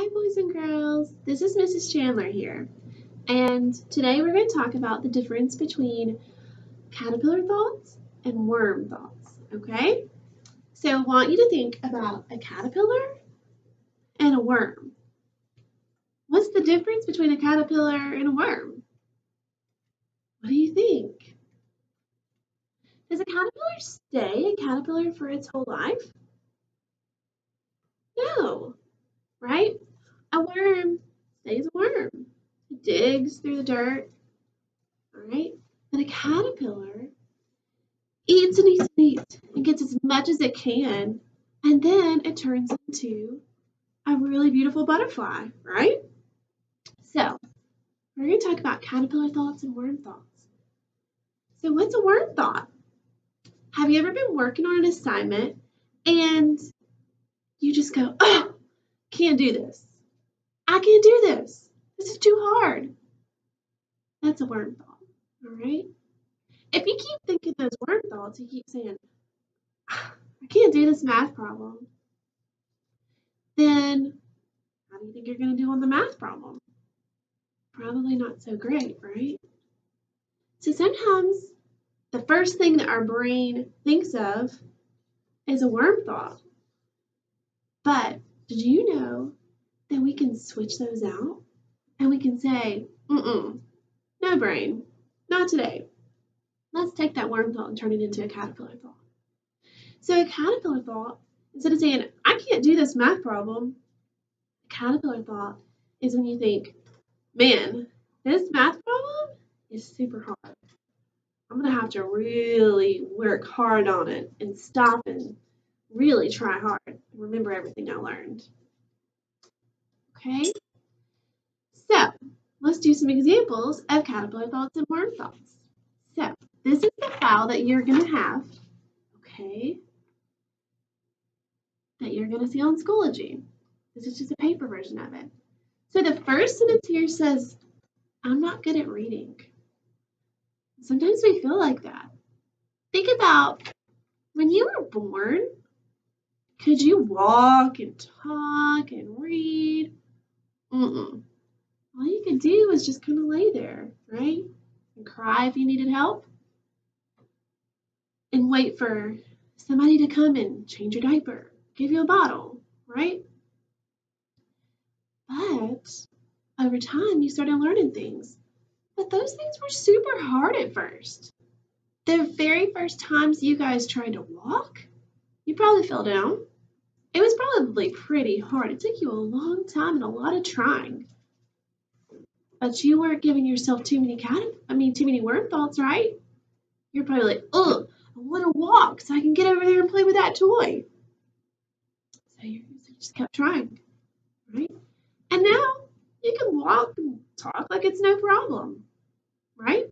Hi, boys and girls. This is Mrs. Chandler here, and today we're going to talk about the difference between caterpillar thoughts and worm thoughts. Okay? So, I want you to think about a caterpillar and a worm. What's the difference between a caterpillar and a worm? What do you think? Does a caterpillar stay a caterpillar for its whole life? No, right? A worm stays a worm. It digs through the dirt, all right? But a caterpillar eats and eats and eats and gets as much as it can, and then it turns into a really beautiful butterfly, right? So, we're going to talk about caterpillar thoughts and worm thoughts. So, what's a worm thought? Have you ever been working on an assignment and you just go, oh, can't do this. I can't do this. This is too hard. That's a worm thought, all right? If you keep thinking those worm thoughts, you keep saying, I can't do this math problem, then how do you think you're going to do on the math problem? Probably not so great, right? So sometimes the first thing that our brain thinks of is a worm thought. But did you know that we can switch those out? And we can say, no brain, not today. Let's take that worm thought and turn it into a caterpillar thought. So a caterpillar thought, instead of saying, I can't do this math problem, a caterpillar thought is when you think, man, this math problem is super hard. I'm going to have to really work hard on it and stop and really try hard and remember everything I learned. Okay? So, let's do some examples of caterpillar thoughts and worm thoughts. So, this is the file that you're going to have, okay, that you're going to see on Schoology. This is just a paper version of it. So, the first sentence here says, I'm not good at reading. Sometimes we feel like that. Think about when you were born, could you walk and talk and read? Mm-mm. All you could do was just kind of lay there, right? And cry if you needed help and wait for somebody to come and change your diaper, give you a bottle, right? But over time, you started learning things. But those things were super hard at first. The very first times you guys tried to walk, you probably fell down. It was probably pretty hard. It took you a long time and a lot of trying. But you weren't giving yourself too many worm thoughts, right? You're probably like, oh, I want to walk so I can get over there and play with that toy. So you just kept trying, right? And now you can walk and talk like it's no problem, right?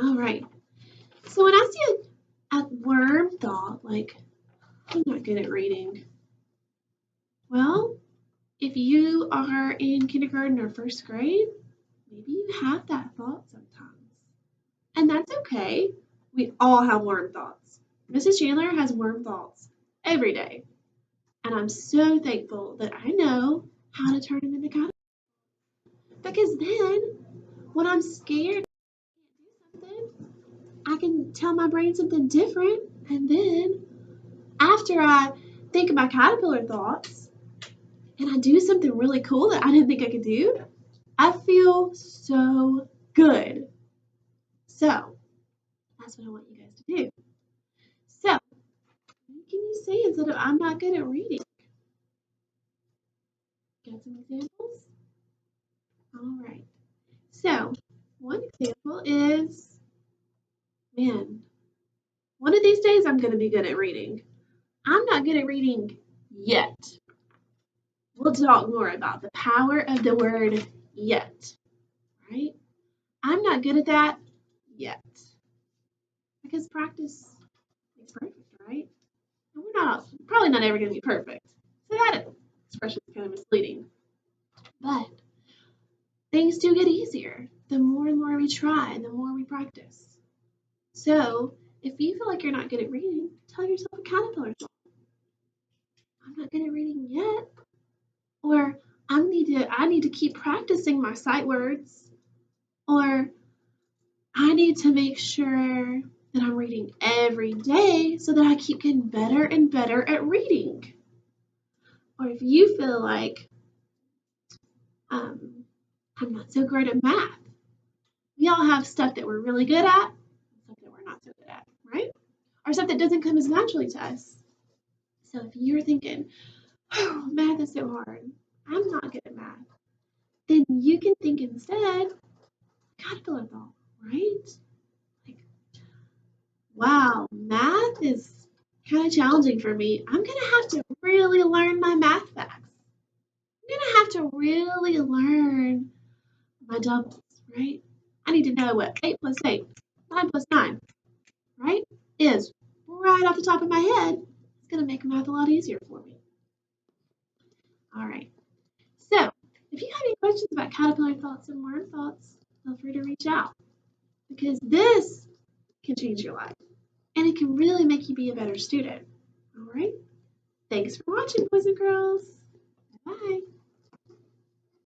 All right. So when I see a worm thought, like, I'm not good at reading, well, if you are in kindergarten or first grade, maybe you have that thought sometimes. And that's okay. We all have worm thoughts. Mrs. Chandler has worm thoughts every day. And I'm so thankful that I know how to turn them into caterpillars. Because then, when I'm scared I can't do something, I can tell my brain something different. And then, after I think of my caterpillar thoughts and I do something really cool that I didn't think I could do, I feel so good. So, that's what I want you guys to do. So, what can you say instead of I'm not good at reading? Got some examples? All right. So, one example is, man, one of these days I'm going to be good at reading. I'm not good at reading yet. We'll talk more about the power of the word yet, right? I'm not good at that yet. Because practice makes perfect, right? And probably not ever going to be perfect. So that expression is kind of misleading. But things do get easier the more and more we try and the more we practice. So if you feel like you're not good at reading, tell yourself a caterpillar thought. I'm not good at reading yet. Or to keep practicing my sight words, or I need to make sure that I'm reading every day so that I keep getting better and better at reading. Or if you feel like I'm not so great at math, we all have stuff that we're really good at, and stuff that we're not so good at, right? Or stuff that doesn't come as naturally to us. So if you're thinking, oh, math is so hard, I'm not good at math, then you can think instead, caterpillar thought, right? Like, wow, math is kind of challenging for me. I'm going to have to really learn my math facts. I'm going to have to really learn my doubles, right? I need to know what 8 plus 8, 9 plus 9, right, is right off the top of my head. It's going to make math a lot easier for me. All right. So, if you have any questions about caterpillar thoughts and worm thoughts, feel free to reach out because this can change your life and it can really make you be a better student. All right. Thanks for watching, boys and girls. Bye.